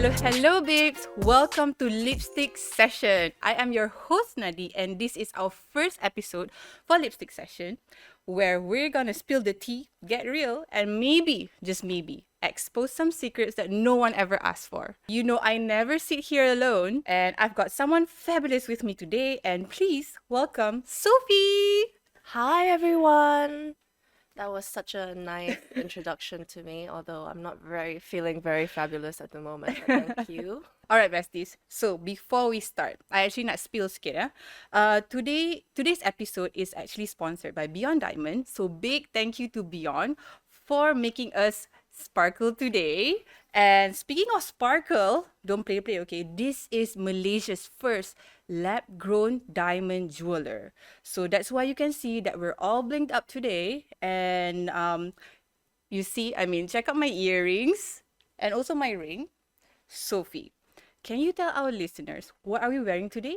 Hello, babes. Welcome to Lipstick Session. I am your host, Nadi, and this is our first episode for Lipstick Session, where we're gonna spill the tea, get real, and maybe, just maybe, expose some secrets that no one ever asked for. You know, I never sit here alone, and I've got someone fabulous with me today, and please welcome Sophie. Hi everyone. That was such a nice introduction to me, although I'm not feeling very fabulous at the moment. But thank you. Alright, besties. So before we start, I actually nak spill sikit ya. Today's episode is actually sponsored by BEON Diamond. So big thank you to BEON for making us sparkle today. And speaking of sparkle, don't play, okay? This is Malaysia's first lab-grown diamond jeweler. So that's why you can see that we're all blinked up today. And you see, check out my earrings and also my ring. Sophie, can you tell our listeners what are we wearing today?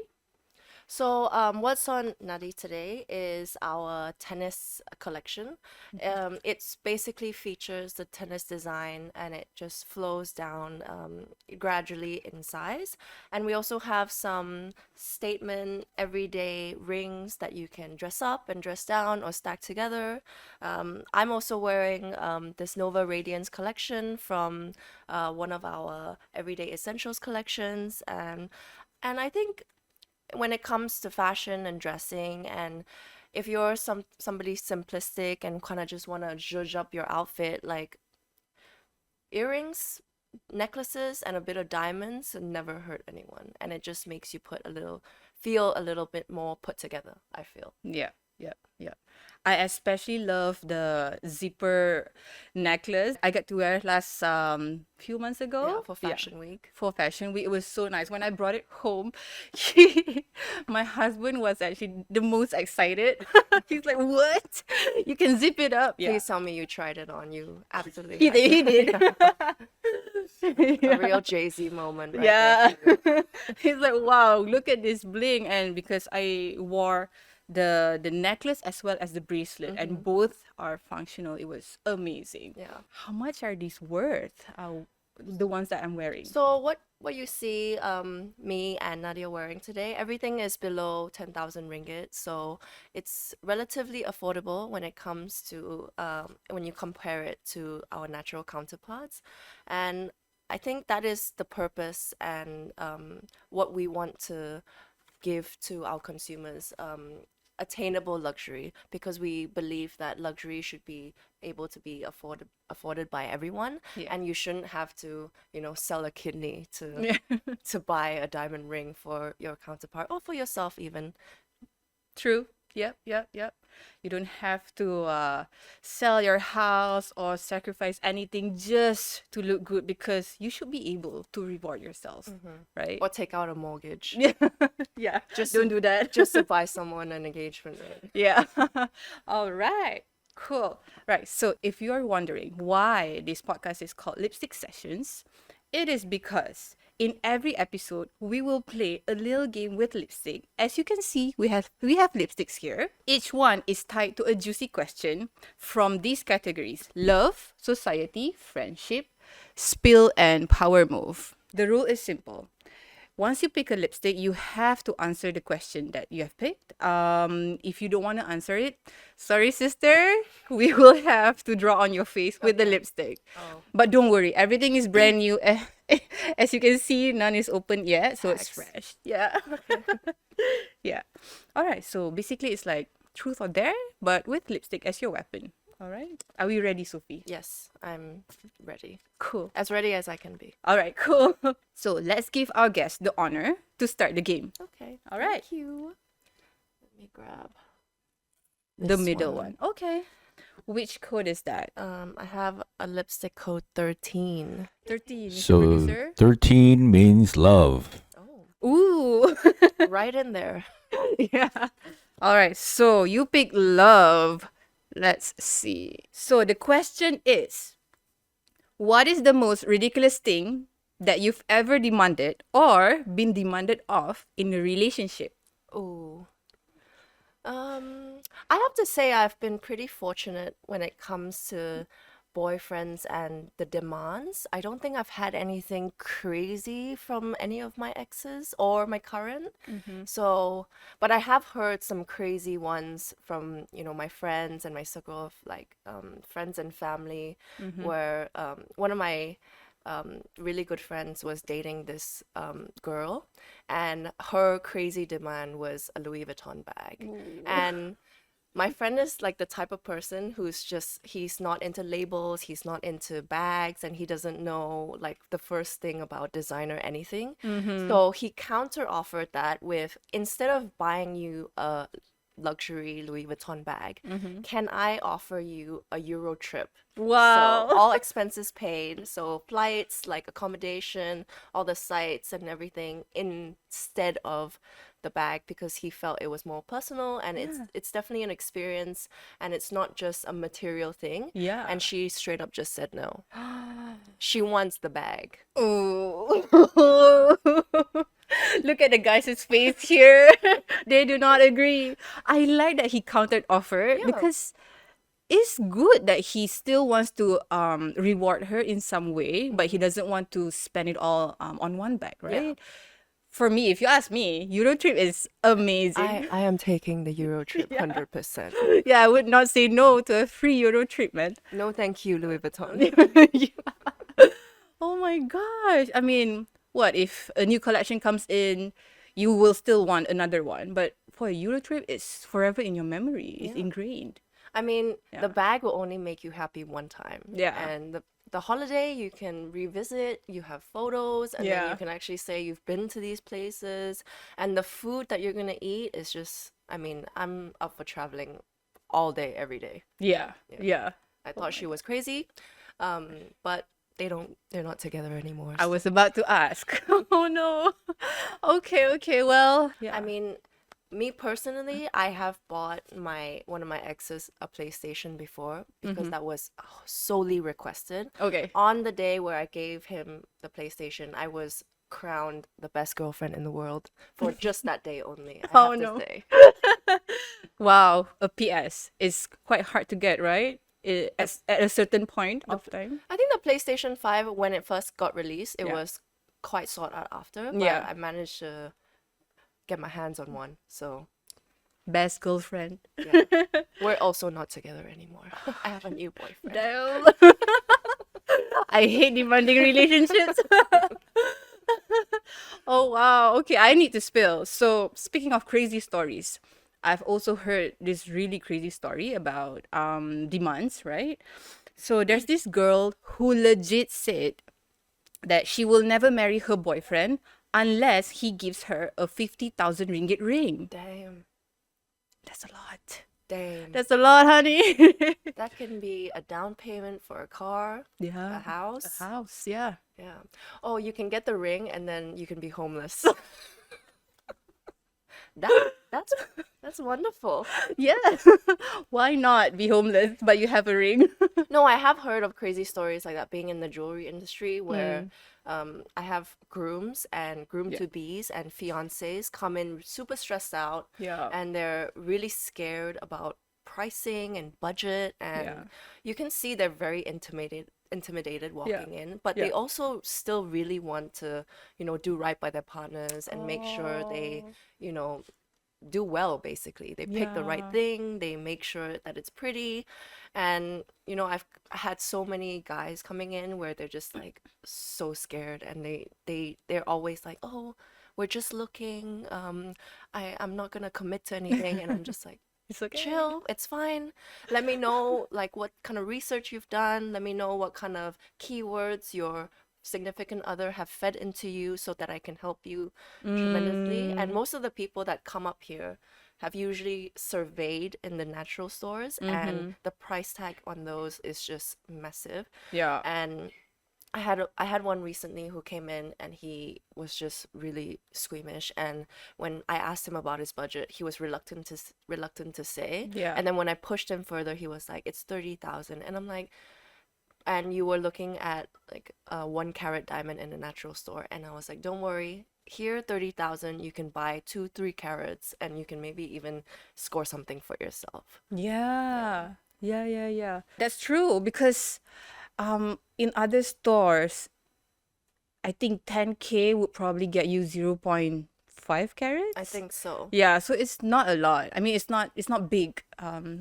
So, what's on Nadi today is our tennis collection. It's basically features the tennis design and it just flows down gradually in size. And we also have some statement everyday rings that you can dress up and dress down or stack together. I'm also wearing this Nova Radiance collection from one of our everyday essentials collections. And I think when it comes to fashion and dressing, and if you're somebody simplistic and kind of just want to zhuzh up your outfit, like earrings, necklaces, and a bit of diamonds never hurt anyone, and it just makes you feel a little bit more put together, I feel. Yeah. I especially love the zipper necklace I got to wear last few months ago. Yeah, for Fashion Week. For Fashion Week, it was so nice. When I brought it home, my husband was actually the most excited. He's like, "What? You can zip it up?" Yeah, Please tell me you tried it on. You absolutely he did. He did. A real Jay-Z moment, right? Yeah. He's like, "Wow, look at this bling!" And because I wore the necklace as well as the bracelet, and both are functional, it was amazing. Yeah. How much are these worth? The ones that I'm wearing. So what you see me and Nadia wearing today, everything is below 10,000 ringgit. So it's relatively affordable when it comes to when you compare it to our natural counterparts. And I think that is the purpose and what we want to give to our consumers, attainable luxury, because we believe that luxury should be able to be afforded by everyone. Yeah. And you shouldn't have to sell a kidney to Yeah. to buy a diamond ring for your counterpart or for yourself even. True. Yep. You don't have to sell your house or sacrifice anything just to look good, because you should be able to reward yourself, right? Or take out a mortgage Yeah. Just Don't to- do that. just to buy someone an engagement ring. Yeah. All right. Cool. Right. So if you're wondering why this podcast is called Lipstick Sessions, it is because in every episode we will play a little game with lipstick. As you can see, we have lipsticks here. Each one is tied to a juicy question from these categories: love, society, friendship, spill, and power move. The rule is simple. Once you pick a lipstick, you have to answer the question that you have picked. If you don't want to answer it, sorry, sister, we will have to draw on your face with the lipstick. Oh. But don't worry, everything is brand new. As you can see, none is open yet, so it's Facts. fresh. Yeah. Yeah. All right. So basically, it's like truth or dare, but with lipstick as your weapon. All right. Are we ready, Sophie? Yes, I'm ready. Cool. As ready as I can be. All right. Cool. So let's give our guest the honor to start the game. Okay. All right. Thank you. Let me grab The this middle one. Okay. Which code is that? I have a lipstick code 13. 13. Mr. So Producer. 13 means love. Oh, Ooh. right in there. Yeah. All right. So you pick love. Let's see. So the question is, what is the most ridiculous thing that you've ever demanded or been demanded of in a relationship? Ooh. I have to say I've been pretty fortunate when it comes to boyfriends and the demands, I don't think I've had anything crazy from any of my exes or my current. So, but I have heard some crazy ones from, my friends and my circle of like friends and family, where one of my really good friends was dating this girl, and her crazy demand was a Louis Vuitton bag. And my friend is like the type of person who's just, he's not into labels, he's not into bags, and he doesn't know like the first thing about design or anything. So he counter offered that with, instead of buying you a luxury Louis Vuitton bag, can I offer you a Euro trip? Wow. So all expenses paid, so flights, like accommodation, all the sites and everything, instead of the bag, because he felt it was more personal, and it's definitely an experience, and it's not just a material thing. Yeah. And she straight up just said no. She wants the bag. Oh. Look at the guys' face here. They do not agree. I like that he countered offer Yeah. because it's good that he still wants to reward her in some way, but he doesn't want to spend it all on one bag, right? For me, if you ask me, Euro trip is amazing. I am taking the Euro trip 100%. Yeah, I would not say no to a free Euro trip, man. No, thank you, Louis Vuitton. Yeah. Oh my gosh. I mean, what if a new collection comes in, you will still want another one, but for a Euro trip, it's forever in your memory. It's ingrained. I mean, Yeah. the bag will only make you happy one time. Yeah. And the holiday, you can revisit, you have photos, and then Yeah. you can actually say you've been to these places. And the food that you're gonna eat is just, I mean, I'm up for traveling all day, every day. Yeah. Yeah. I thought she was crazy, but they're not together anymore. I was about to ask. Oh no. Okay, well, yeah. I mean, me personally, I have bought one of my exes a PlayStation before, because that was solely requested. Okay. On the day where I gave him the PlayStation, I was crowned the best girlfriend in the world for just that day only. I Oh, have no. to say. Wow, a PS is quite hard to get, right? At a certain point of time. I think the PlayStation 5, when it first got released, it Yeah. was quite sought out after, but Yeah. I managed to get my hands on one. So Best girlfriend. yeah. We're also not together anymore. I have a new boyfriend. Damn. I hate demanding relationships. Oh wow. Okay, I need to spill. So speaking of crazy stories, I've also heard this really crazy story about demands, right? So there's this girl who legit said that she will never marry her boyfriend unless he gives her a 50,000 ringgit ring. Damn. That's a lot. Damn. That's a lot, honey. That can be a down payment for a car, Yeah. a house. A house, yeah. Yeah. Oh, you can get the ring and then you can be homeless. That's wonderful. Yeah. Why not be homeless but you have a ring? No, I have heard of crazy stories like that being in the jewelry industry where I have grooms and groom-to-bees and fiancés come in super stressed out, Yeah. and they're really scared about pricing and budget, and Yeah. you can see they're very intimidated walking in, but they Yeah. also still really want to, do right by their partners and make sure they, do well. Basically, they pick the right Yeah. thing, they make sure that it's pretty. And I've had so many guys coming in where they're just like so scared, and they're always like, oh, we're just looking, I'm not gonna commit to anything. And I'm just like, It's okay. chill, it's fine. Let me know like what kind of research you've done. Let me know what kind of keywords your significant other have fed into you, so that I can help you tremendously. And most of the people that come up here have usually surveyed in the natural stores, and the price tag on those is just massive. Yeah. And I had one recently who came in, and he was just really squeamish, and when I asked him about his budget, he was reluctant to say. Yeah. And then when I pushed him further, he was like, it's 30,000. And I'm like, and you were looking at like a 1 carat diamond in a natural store, and I was like, don't worry, here 30,000 you can buy 2-3 carats, and you can maybe even score something for yourself. Yeah. Yeah. That's true because in other stores, I think 10K would probably get you 0.5 carats. I think so. Yeah, so it's not a lot. I mean, it's not big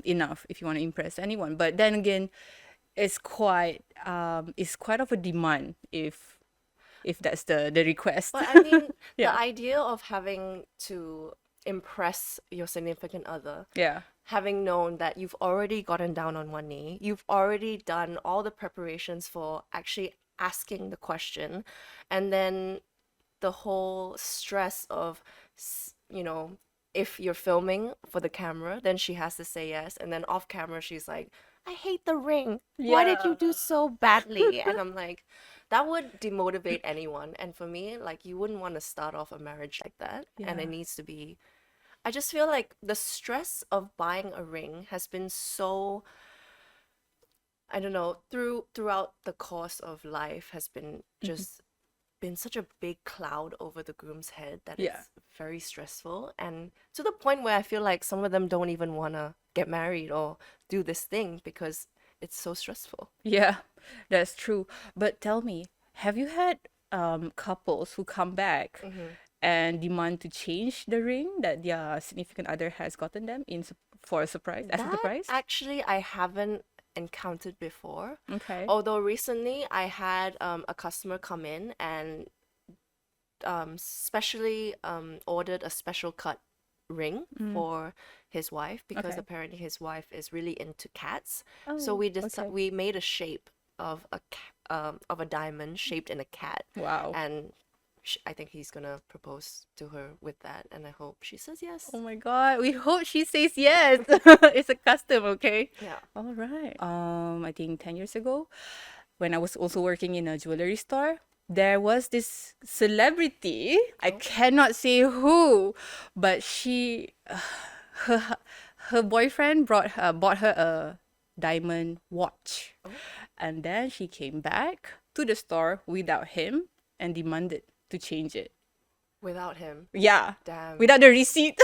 enough if you want to impress anyone. But then again, it's quite of a demand if that's the request. But I mean, the Yeah. idea of having to impress your significant other, Yeah. having known that you've already gotten down on one knee, you've already done all the preparations for actually asking the question, and then the whole stress of, if you're filming for the camera, then she has to say yes, and then off camera, she's like, I hate the ring. Why did you Yeah. do so badly? And I'm like, that would demotivate anyone. And for me, like, you wouldn't want to start off a marriage like that. And Yeah. it needs to be, I just feel like the stress of buying a ring has been so, I don't know, throughout the course of life has been just been such a big cloud over the groom's head that Yeah. it's very stressful, and to the point where I feel like some of them don't even want to get married or do this thing because it's so stressful. Yeah, that's true. But tell me, have you had couples who come back and demand to change the ring that their significant other has gotten them for a surprise, as a That surprise? actually I haven't encountered before. Okay. Although recently I had a customer come in and specially ordered a special cut ring for his wife because Okay. apparently his wife is really into cats. So Oh, okay. we made a shape of of a diamond shaped in a cat, Wow. and I think he's gonna propose to her with that, and I hope she says yes. Oh my God. We hope she says yes. It's a custom, okay? Yeah. All right. I think 10 years ago, when I was also working in a jewelry store, there was this celebrity. I cannot say who, but her her boyfriend bought her a diamond watch. And then she came back to the store without him and demanded to change it. Without him. Yeah. Damn. Without the receipt.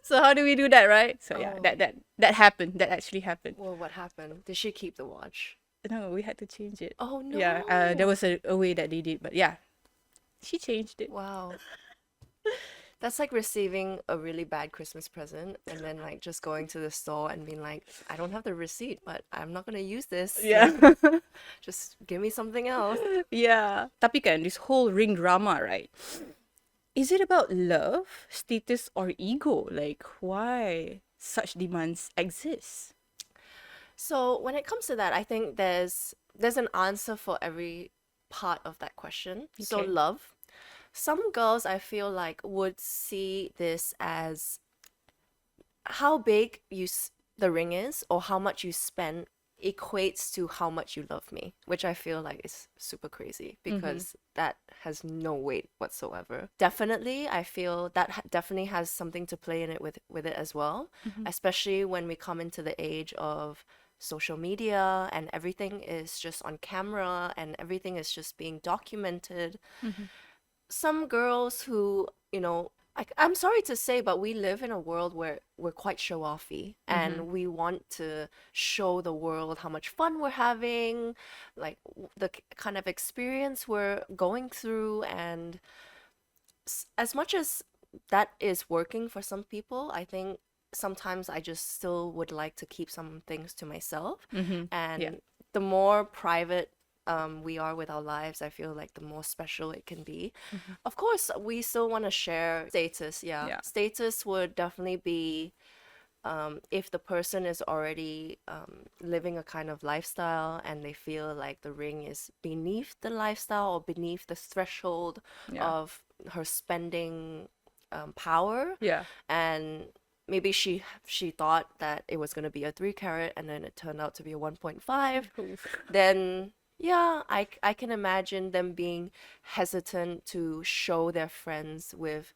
So how do we do that, right? So yeah, Oh. that happened. That actually happened. Well, what happened? Did she keep the watch? No, we had to change it. Oh no. Yeah, there was a way that they did, but yeah, she changed it. Wow. That's like receiving a really bad Christmas present and then like just going to the store and being like, I don't have the receipt, but I'm not gonna use this. Yeah. Just give me something else. Yeah. Tapi kan, this whole ring drama, right? Is it about love, status, or ego? Like, why such demands exist? So when it comes to that, I think there's an answer for every part of that question. So Okay. love. Some girls I feel like would see this as how big the ring is or how much you spend equates to how much you love me, which I feel like is super crazy because that has no weight whatsoever. Definitely, I feel that definitely has something to play in it with it as well, especially when we come into the age of social media and everything is just on camera and everything is just being documented. Some girls who, I'm sorry to say, but we live in a world where we're quite show offy and we want to show the world how much fun we're having, like the kind of experience we're going through. And as much as that is working for some people, I think sometimes I just still would like to keep some things to myself. And Yeah. the more private we are with our lives, I feel like the more special it can be. Of course, we still want to share status. Yeah. Yeah. Status would definitely be if the person is already living a kind of lifestyle and they feel like the ring is beneath the lifestyle or beneath the threshold Yeah. of her spending power, Yeah. and maybe she thought that it was going to be a 3 carat and then it turned out to be a 1.5, then yeah, I can imagine them being hesitant to show their friends with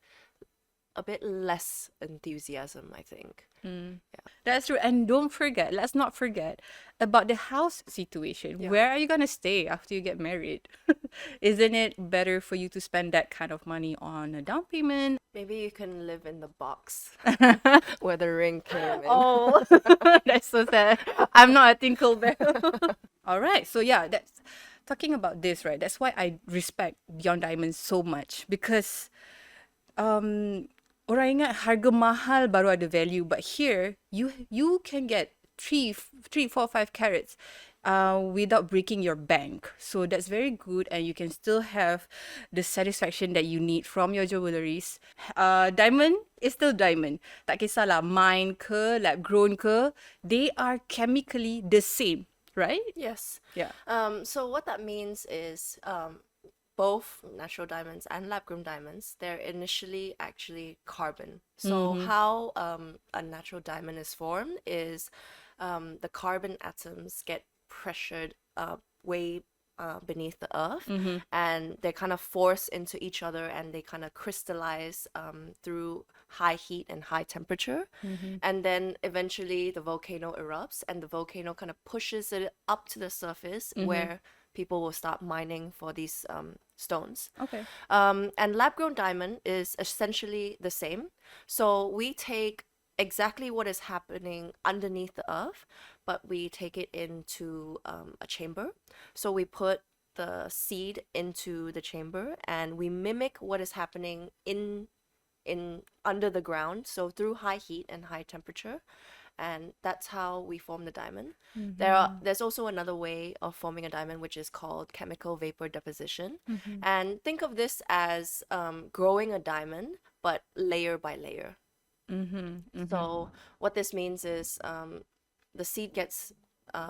a bit less enthusiasm, I think. That's true. And don't forget, let's not forget about the house situation. Yeah. Where are you gonna stay after you get married? Isn't it better for you to spend that kind of money on a down payment? Maybe you can live in the box where the ring came in. Oh, that's so sad. I'm not a tinkle bell. All right. So yeah, that's talking about this, right? That's why I respect Beyond Diamond so much because orang ingat harga mahal baru ada value, but here you can get 3, 4, 5 carats without breaking your bank. So that's very good, and you can still have the satisfaction that you need from your jewelries. Diamond is still diamond. Tak kisahlah mine ke, lab grown ke, they are chemically the same, right? Yes. Yeah. So what that means is both natural diamonds and lab-grown diamonds, they're initially actually carbon. So how a natural diamond is formed is the carbon atoms get pressured way beneath the earth, and they kind of force into each other, and they kind of crystallize through high heat and high temperature. And then eventually the volcano erupts, and the volcano kind of pushes it up to the surface where people will start mining for these stones. Okay. And lab-grown diamond is essentially the same. So we take exactly what is happening underneath the earth, but we take it into a chamber. So we put the seed into the chamber, and we mimic what is happening in under the ground, so through high heat and high temperature, and that's how we form the diamond. There's also another way of forming a diamond, which is called chemical vapor deposition. And think of this as growing a diamond, but layer by layer. So what this means is the seed gets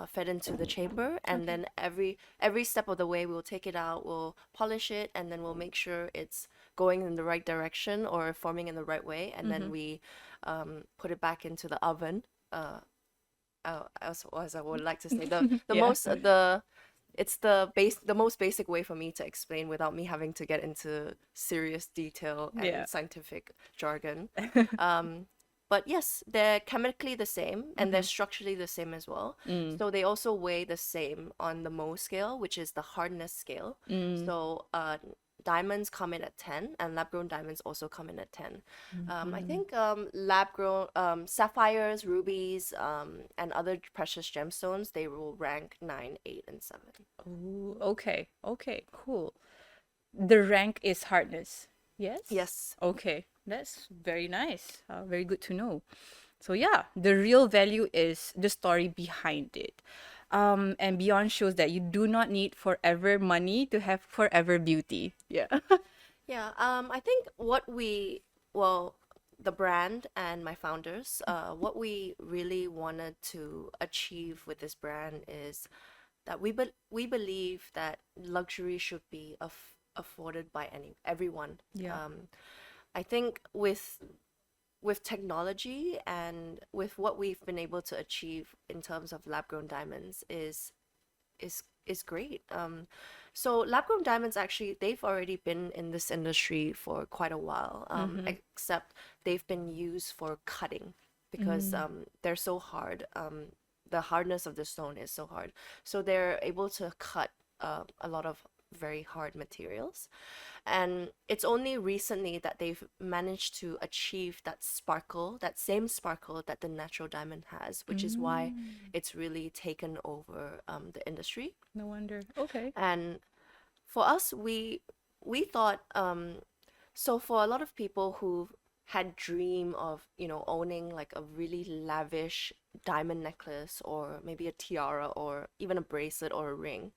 fed into the chamber, and then every step of the way we'll take it out, we'll polish it, and then we'll make sure it's going in the right direction or forming in the right way, and then we put it back into the oven. As I would like to say, the Yeah. most it's the most basic way for me to explain without me having to get into serious detail and Yeah. scientific jargon. But yes, they're chemically the same, and they're structurally the same as well. So they also weigh the same on the Mohs scale, which is the hardness scale. So diamonds come in at 10, and lab-grown diamonds also come in at 10. I think lab-grown sapphires, rubies, and other precious gemstones, they will rank 9, 8, and 7. Ooh, okay. Okay, cool. The rank is hardness. Yes? Yes. Okay. That's very nice. Very good to know. So yeah, the real value is the story behind it. And Beyond shows that you do not need forever money to have forever beauty. Yeah. Yeah, I think the brand and my founders, what we really wanted to achieve with this brand is that we believe that luxury should be afforded by everyone. Yeah. I think with technology and with what we've been able to achieve in terms of lab-grown diamonds is great. So lab-grown diamonds, actually, they've already been in this industry for quite a while, except they've been used for cutting because they're so hard. The hardness of the stone is so hard, so they're able to cut a lot of very hard materials. And it's only recently that they've managed to achieve that sparkle, that same sparkle that the natural diamond has, which is why it's really taken over the industry. No wonder. Okay. And for us, we thought, so for a lot of people who had dream of, owning like a really lavish diamond necklace, or maybe a tiara, or even a bracelet or a ring,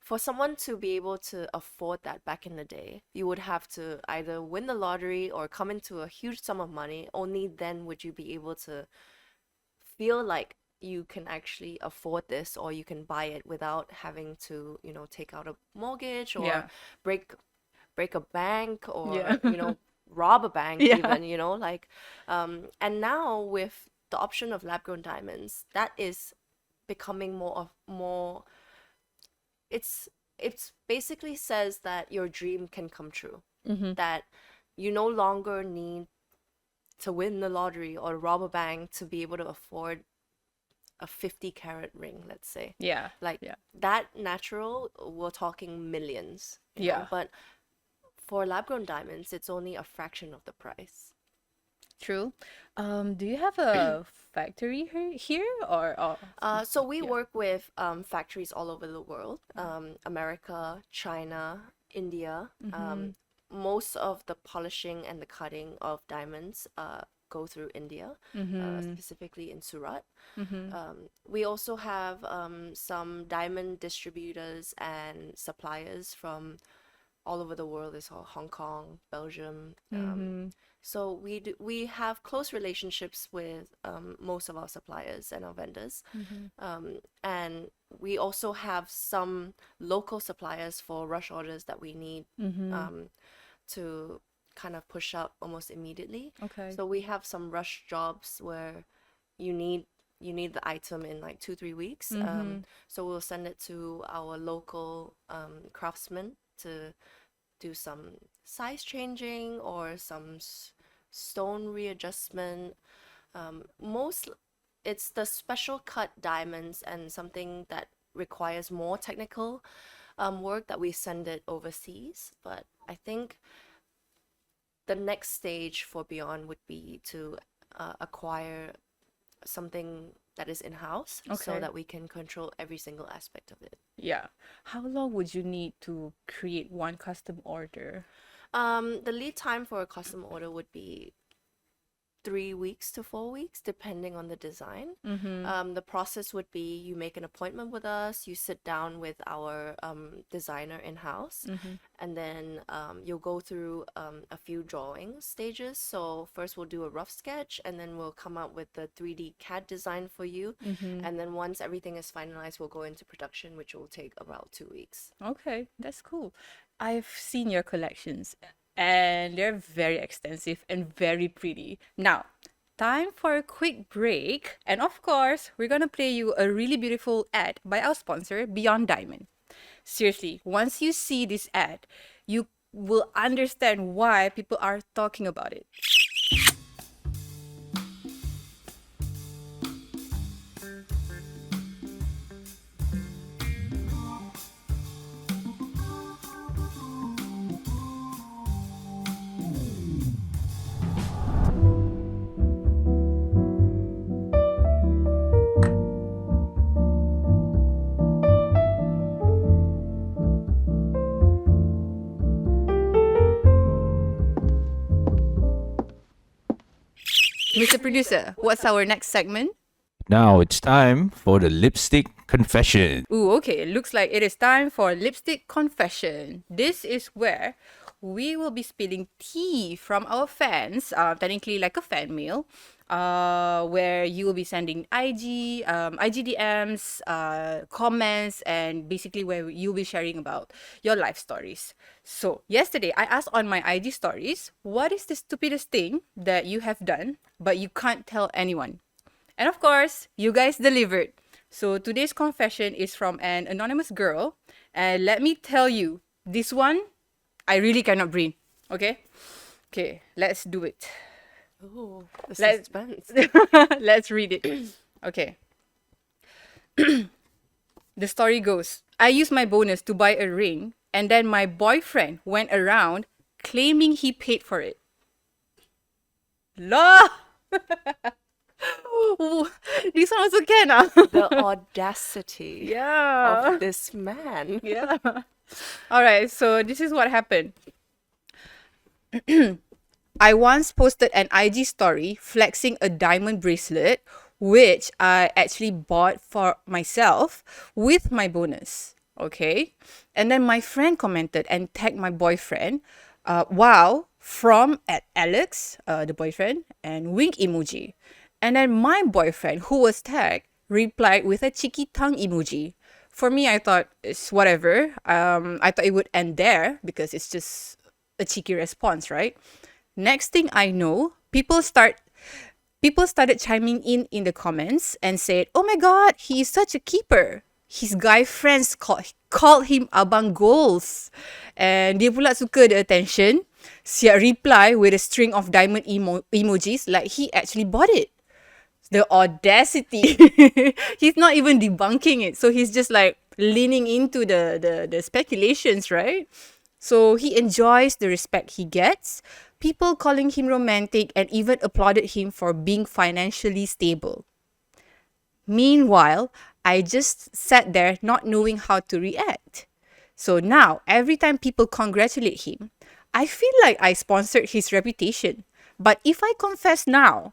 for someone to be able to afford that back in the day, you would have to either win the lottery or come into a huge sum of money. Only then would you be able to feel like you can actually afford this, or you can buy it without having to, take out a mortgage, or Yeah. break a bank, or Yeah. rob a bank, Yeah. even, and now with the option of lab-grown diamonds, that is becoming more. It's basically says that your dream can come true, that you no longer need to win the lottery or rob a bank to be able to afford a 50-carat ring, let's say. Yeah. Like Yeah. that natural, we're talking millions, you Yeah. know? But for lab-grown diamonds, it's only a fraction of the price. True. Do you have a factory here or So we yeah. work with factories all over the world, America, China, India. Most of the polishing and the cutting of diamonds go through India, specifically in Surat. We also have some diamond distributors and suppliers from all over the world. It's all Hong Kong, Belgium. So we have close relationships with most of our suppliers and our vendors. And we also have some local suppliers for rush orders that we need to kind of push out almost immediately. Okay. So we have some rush jobs where you need the item in like 2-3 weeks. So we'll send it to our local craftsmen to do some size changing or some stone readjustment. Most it's the special cut diamonds and something that requires more technical work that we send it overseas. But I think the next stage for BEON would be to acquire something that is in-house so Okay. that we can control every single aspect of it. Yeah. How long would you need to create one custom order? The lead time for a custom order would be 3 weeks to 4 weeks, depending on the design. The process would be you make an appointment with us, you sit down with our designer in-house, and then you'll go through a few drawing stages. So first we'll do a rough sketch, and then we'll come up with the 3D CAD design for you. And then once everything is finalized, we'll go into production, which will take about 2 weeks. Okay, that's cool. I've seen your collections and they're very extensive and very pretty. Now, time for a quick break. And of course, we're gonna play you a really beautiful ad by our sponsor, BEON Diamond. Seriously, once you see this ad, you will understand why people are talking about it. Mr. Producer, what's our next segment? Now it's time for the lipstick confession. Ooh, okay. Looks like it is time for lipstick confession. This is where we will be spilling tea from our fans, technically like a fan mail, where you will be sending IGDMs, comments, and basically where you'll be sharing about your life stories. So yesterday, I asked on my IG stories, what is the stupidest thing that you have done, but you can't tell anyone? And of course, you guys delivered. So today's confession is from an anonymous girl. And let me tell you, this one, I really cannot breathe. Okay? Okay, let's do it. Oh, the Let's- suspense. Let's read it. Okay. The story goes, I used my bonus to buy a ring, and then my boyfriend went around claiming he paid for it. La! Ooh, this one also can. The audacity Yeah. of this man. Yeah. All right, so this is what happened. I once posted an IG story flexing a diamond bracelet, which I actually bought for myself with my bonus. Okay. And then my friend commented and tagged my boyfriend, wow, from at Alex, the boyfriend, and wink emoji. And then my boyfriend, who was tagged, replied with a cheeky tongue emoji. For me, I thought it's whatever. I thought it would end there because it's just a cheeky response, right? Next thing I know, people started chiming in the comments and said, "Oh my God, he is such a keeper." His guy friends called him Abang Goals. And dia pula suka the attention. Sia reply with a string of diamond emojis like he actually bought it. The audacity. He's not even debunking it. So he's just like leaning into the speculations, right? So he enjoys the respect he gets, people calling him romantic, and even applauded him for being financially stable. Meanwhile, I just sat there not knowing how to react. So now, every time people congratulate him, I feel like I sponsored his reputation. But if I confess now,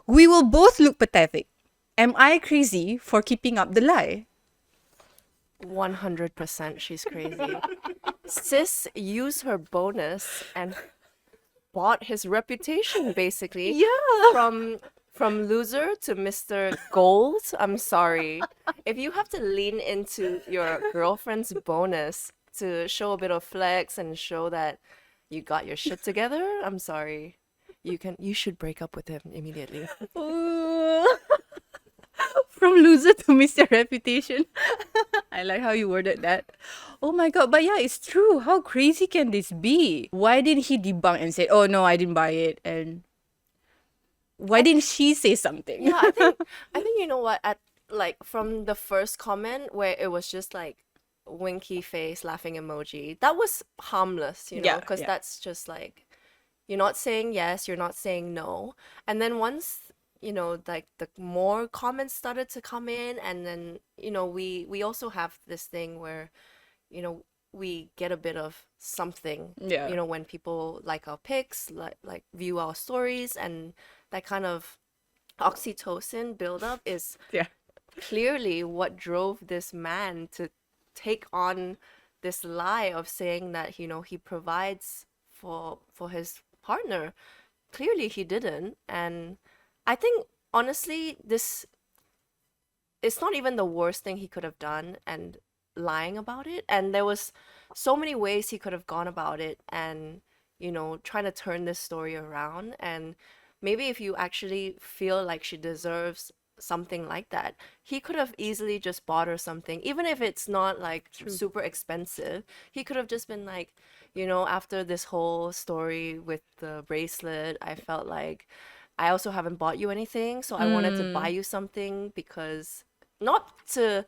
we will both look pathetic. Am I crazy for keeping up the lie? 100% she's crazy. Sis used her bonus and bought his reputation basically. Yeah. From loser to Mr. Gold. I'm sorry. If you have to lean into your girlfriend's bonus to show a bit of flex and show that you got your shit together, I'm sorry. You should break up with him immediately. Ooh. From loser to Mr. Reputation. I like how you worded that. Oh my god, but yeah, it's true. How crazy can this be? Why didn't he debunk and say, "Oh no, I didn't buy it"? And why didn't she say something? Yeah, I think you know what, at like from the first comment where it was just like winky face laughing emoji, that was harmless, Yeah, because yeah. that's just like you're not saying yes, you're not saying no. And then once, like the more comments started to come in, and then, we also have this thing where, we get a bit of something, Yeah. when people like our pics, like view our stories, and that kind of oxytocin buildup is Yeah. clearly what drove this man to take on this lie of saying that, he provides for his partner. Clearly he didn't. And I think honestly this it's not even the worst thing he could have done, and lying about it. And there was so many ways he could have gone about it, and trying to turn this story around. And maybe if you actually feel like she deserves something like that, he could have easily just bought her something, even if it's not like super expensive. He could have just been like, after this whole story with the bracelet, I felt like I also haven't bought you anything, so I wanted to buy you something, because not to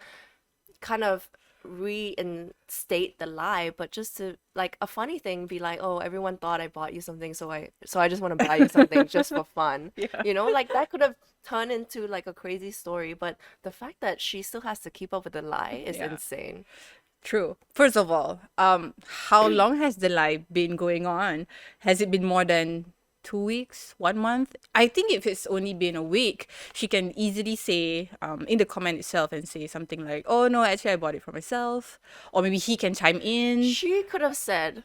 kind of reinstate the lie, but just to, like, a funny thing, be like, oh, everyone thought I bought you something, so I just want to buy you something just for fun. Yeah. Like that could have turned into like a crazy story, but the fact that she still has to keep up with the lie is Yeah. insane. True. First of all, how long has the lie been going on? Has it been more than 2 weeks, 1 month? I think if it's only been a week, she can easily say, in the comment itself and say something like, "Oh no, actually I bought it for myself," or maybe he can chime in. She could have said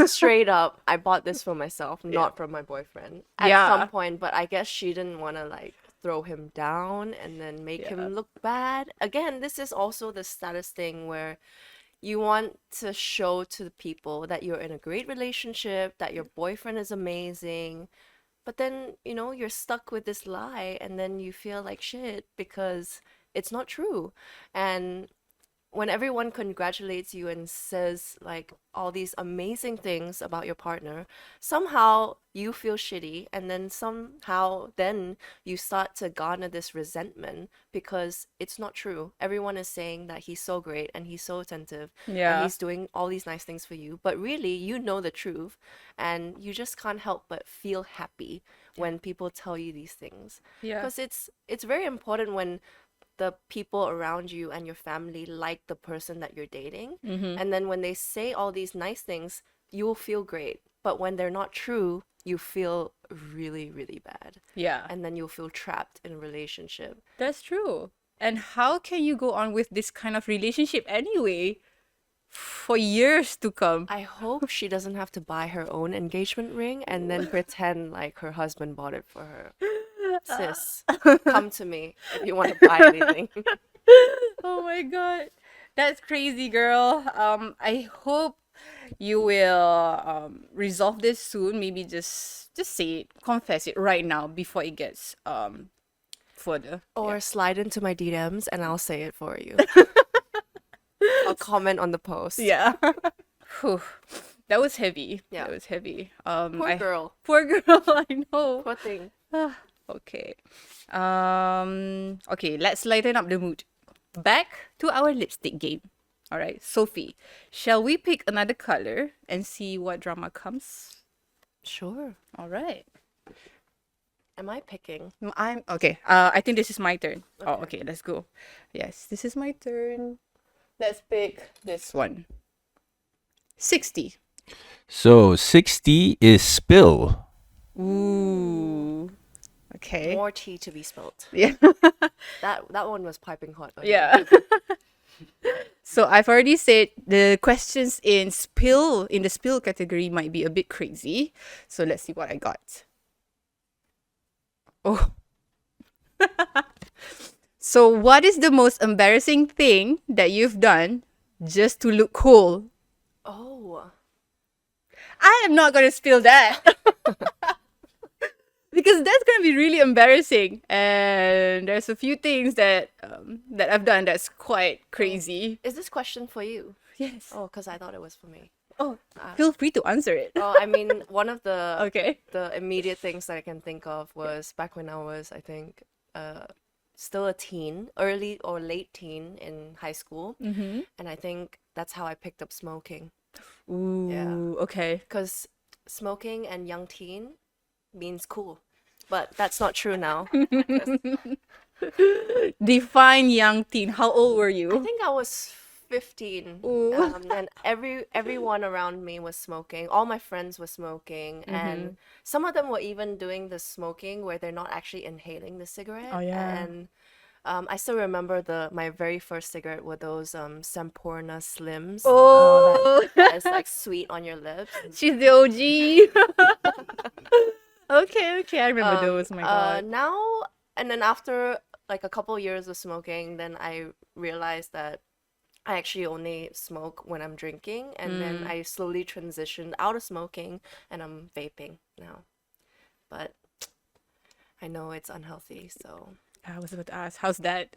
straight up, I bought this for myself, not from my boyfriend, at Yeah. some point, but I guess she didn't want to like throw him down and then make Yeah. him look bad. Again, this is also the status thing where you want to show to the people that you're in a great relationship, that your boyfriend is amazing, but then, you're stuck with this lie, and then you feel like shit because it's not true. And when everyone congratulates you and says like all these amazing things about your partner, somehow you feel shitty, and then somehow then you start to garner this resentment because it's not true. Everyone is saying that he's so great and he's so attentive and Yeah. he's doing all these nice things for you, but really you know the truth, and you just can't help but feel happy when people tell you these things. Yeah. Because it's very important when the people around you and your family like the person that you're dating. And then when they say all these nice things, you'll feel great. But when they're not true, you feel really, really bad. Yeah. And then you'll feel trapped in a relationship. That's true. And how can you go on with this kind of relationship anyway for years to come? I hope she doesn't have to buy her own engagement ring and then pretend like her husband bought it for her. Sis, come to me if you want to buy anything. Oh my god. That's crazy, girl. I hope you will resolve this soon. Maybe just say it, confess it right now before it gets further. Or slide into my DMs and I'll say it for you. I'll comment on the post. Yeah. Whew. That was heavy. Yeah. That was heavy. Poor girl. Poor girl. I know. Poor thing. Okay. Okay, let's lighten up the mood. Back to our lipstick game. All right, Sophie, shall we pick another color and see what drama comes? Sure. All right. Am I picking? I'm okay. I think this is my turn. Oh, Okay. okay, let's go. Yes, this is my turn. Let's pick this one. 60. So 60 is spill. Ooh. Okay. More tea to be spilt. Yeah. That one was piping hot. by the way. Yeah. So I've already said the questions in the spill category might be a bit crazy. So let's see what I got. Oh. So what is the most embarrassing thing that you've done just to look cool? Oh. I am not gonna spill that. Because that's gonna be really embarrassing, and there's a few things that I've done that's quite crazy. Is this question for you? Yes. Oh, because I thought it was for me. Oh, feel free to answer it. Oh, I mean, one of the Okay. the immediate things that I can think of was back when I was, I think, still a teen, early or late teen in high school, Mm-hmm. and I think that's how I picked up smoking. Ooh. Okay. Because smoking and young teen means cool, but that's not true now. Define young teen. How old were I you? think I was 15, Ooh. and everyone around me was smoking. All my friends were smoking, and some of them were even doing the smoking where they're not actually inhaling the cigarette. Oh, yeah. And I still remember my very first cigarette were those Sempurna Slims. Oh, That is like sweet on your lips. she's the OG. Okay. I remember those. My God. Now, and then after like a couple years of smoking, then I realized that I actually only smoke when I'm drinking, and then I slowly transitioned out of smoking, and I'm vaping now. But I know it's unhealthy, so I was about to ask, how's that?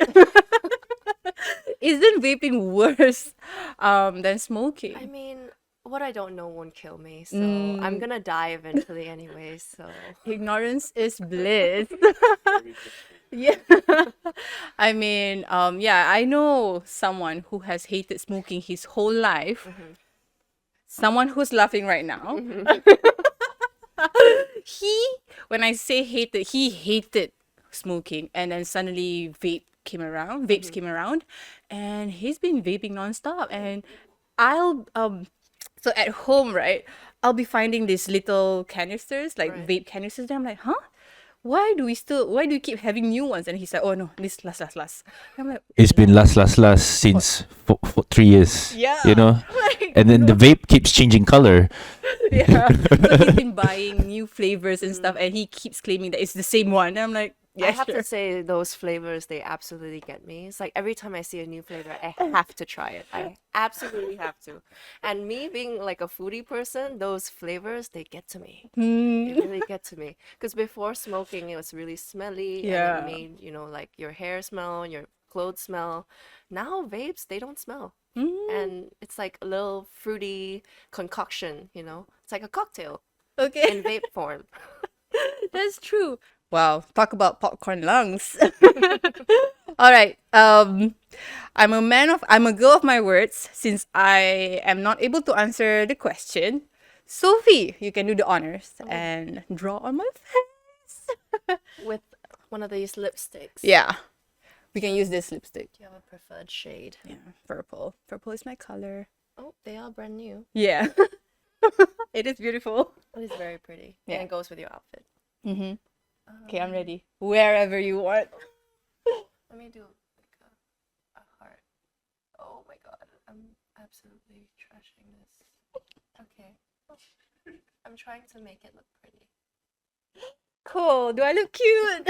Isn't vaping worse than smoking? I mean, what I don't know won't kill me, so I'm gonna die eventually anyways, so Ignorance is bliss. Yeah. I mean, yeah, I know someone who has hated smoking his whole life. Someone who's laughing right now. When I say hated, he hated smoking, and then suddenly vapes came around, and he's been vaping nonstop. And I'll so at home, right, I'll be finding these little canisters, like Right. vape canisters, and I'm like, huh? Why do we keep having new ones? And he's like, oh no, this last. I'm like, It's been last since for 3 years. yeah. You know? Like, And then the vape keeps changing color. yeah. So he's been buying new flavors and stuff, and he keeps claiming that it's the same one. And I'm like, yeah, I have sure. to say those flavors, they absolutely get me. It's like every time I see a new flavor, I have to try it. I absolutely have to. And me being like a foodie person, those flavors, they get to me. They really get to me. Because before smoking, it was really smelly, Yeah. and it made, like your hair smell, your clothes smell. Now vapes, they don't smell. Mm, And it's like a little fruity concoction, It's like a cocktail okay, in vape form. that's true. Wow, talk about popcorn lungs. All right. I'm a girl of my words. Since I am not able to answer the question, Sophie, you can do the honors and draw on my face. With one of these lipsticks. Yeah, we can use this lipstick. Do you have a preferred shade? Yeah, purple. Purple is my color. Oh, they are brand new. Yeah, it is beautiful. It is very pretty. Yeah. And it goes with your outfit. Mm-hmm. Okay, I'm ready. Wherever you want. Let me do like a heart. Oh my god, I'm absolutely trashing this. Okay. I'm trying to make it look pretty. Cool. Do I look cute?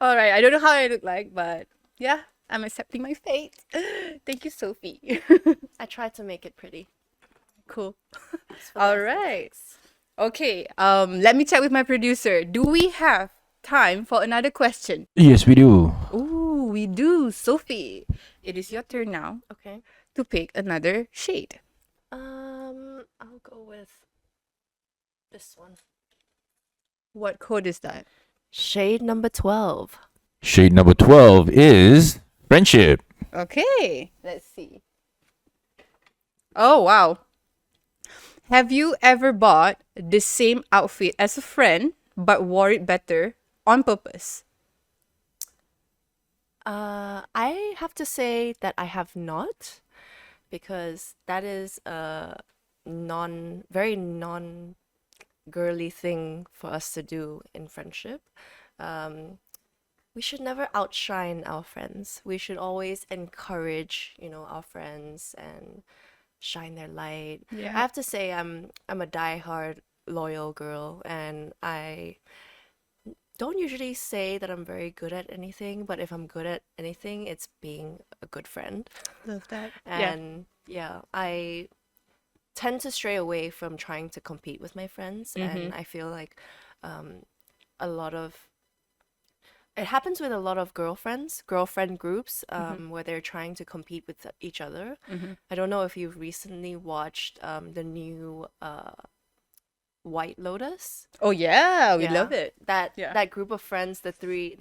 All right. I don't know how I look like, but yeah, I'm accepting my fate. Thank you, Sophie. I tried to make it pretty. Cool. It's for the All right. Okay. Let me check with my producer. Do we have time for another question? Yes, we do. Ooh, we do. Sophie, it is your turn now Okay. to pick another shade. I'll go with this one. What code is that? Shade number 12. Shade number 12 is friendship. Okay, let's see. Oh, wow. Have you ever bought the same outfit as a friend but wore it better on purpose? I have to say that I have not, because that is a very non girly thing for us to do in friendship. Um, we should never outshine our friends. We should always encourage, our friends and shine their light. Yeah. I have to say I'm a diehard loyal girl, and I don't usually say that I'm very good at anything, but if I'm good at anything, it's being a good friend. Love that. And yeah, I tend to stray away from trying to compete with my friends, and I feel like a lot of it happens with a lot of girlfriend groups, where they're trying to compete with each other. I don't know if you've recently watched the new White Lotus. Oh, yeah, we Yeah, love it. that Yeah. that group of friends, the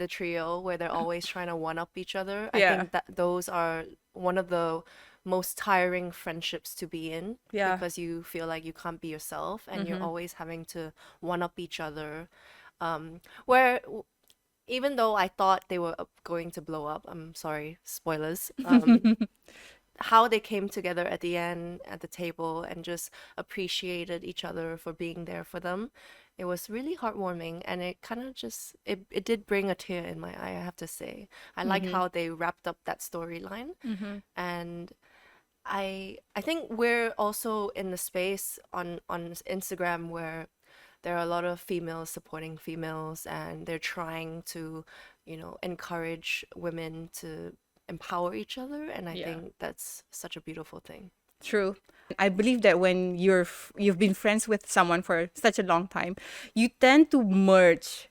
trio, where they're always trying to one up each other. I Yeah. think that those are one of the most tiring friendships to be in, Yeah. because you feel like you can't be yourself, and you're always having to one up each other. Where even though I thought they were going to blow up, I'm sorry, spoilers. How they came together at the end at the table and just appreciated each other for being there for them. It was really heartwarming, and it kind of just it did bring a tear in my eye, I have to say. I like how they wrapped up that storyline. And I think we're also in the space on Instagram where there are a lot of females supporting females, and they're trying to, encourage women to empower each other, and I Yeah. think that's such a beautiful thing. True. I believe that when you've been friends with someone for such a long time, you tend to merge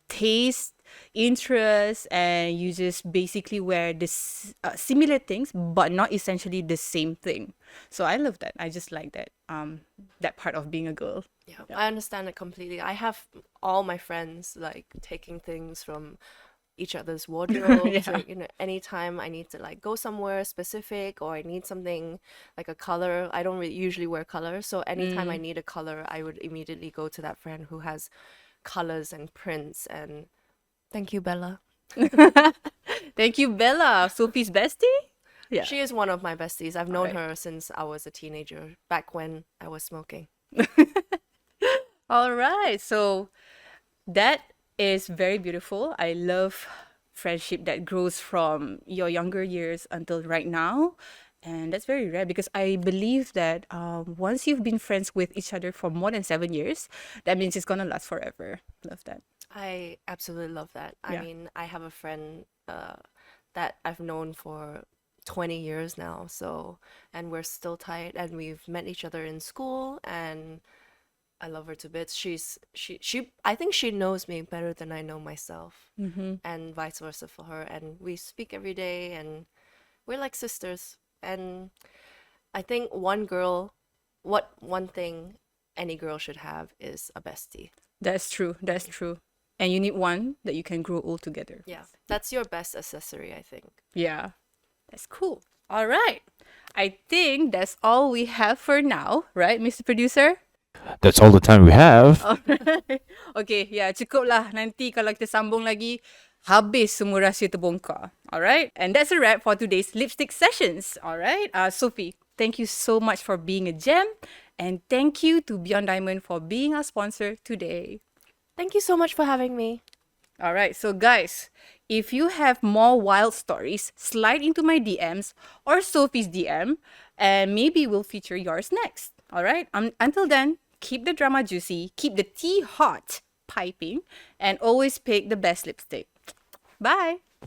taste, interests, and you just basically wear this similar things, but not essentially the same thing. So I love that. I just like that part of being a girl. Yeah, I understand it completely. I have all my friends like taking things from each other's wardrobes, or anytime I need to like go somewhere specific, or I need something like a color. I don't really usually wear color, so anytime I need a color, I would immediately go to that friend who has colors and prints. And thank you, Bella. Thank you, Bella, Sophie's bestie. Yeah. She is one of my besties. I've known Alright. her since I was a teenager, back when I was smoking. All right. So that is very beautiful. I love friendship that grows from your younger years until right now. And that's very rare because I believe that once you've been friends with each other for more than 7 years, that means it's going to last forever. Love that. I absolutely love that. I Yeah. mean, I have a friend that I've known for 20 years now, and we're still tight, and we've met each other in school, and I love her to bits. I think she knows me better than I know myself, and vice versa for her. And we speak every day, and we're like sisters. And I think one thing any girl should have is a bestie. That's true. That's true. And you need one that you can grow old together. Yeah, that's your best accessory, I think. Yeah. That's cool. All right. I think that's all we have for now, right, Mr. Producer? That's all the time we have. Alright. Okay, yeah, cukup lah. Nanti kalau kita sambung lagi, habis semua rahsia terbongkar. Alright? And that's a wrap for today's lipstick sessions. Alright? Sophie, thank you so much for being a gem. And thank you to BEON Diamond for being our sponsor today. Thank you so much for having me. Alright, so guys, if you have more wild stories, slide into my DMs or Sophie's DM, and maybe we'll feature yours next. Alright? Until then, keep the drama juicy, keep the tea hot, piping, and always pick the best lipstick. Bye!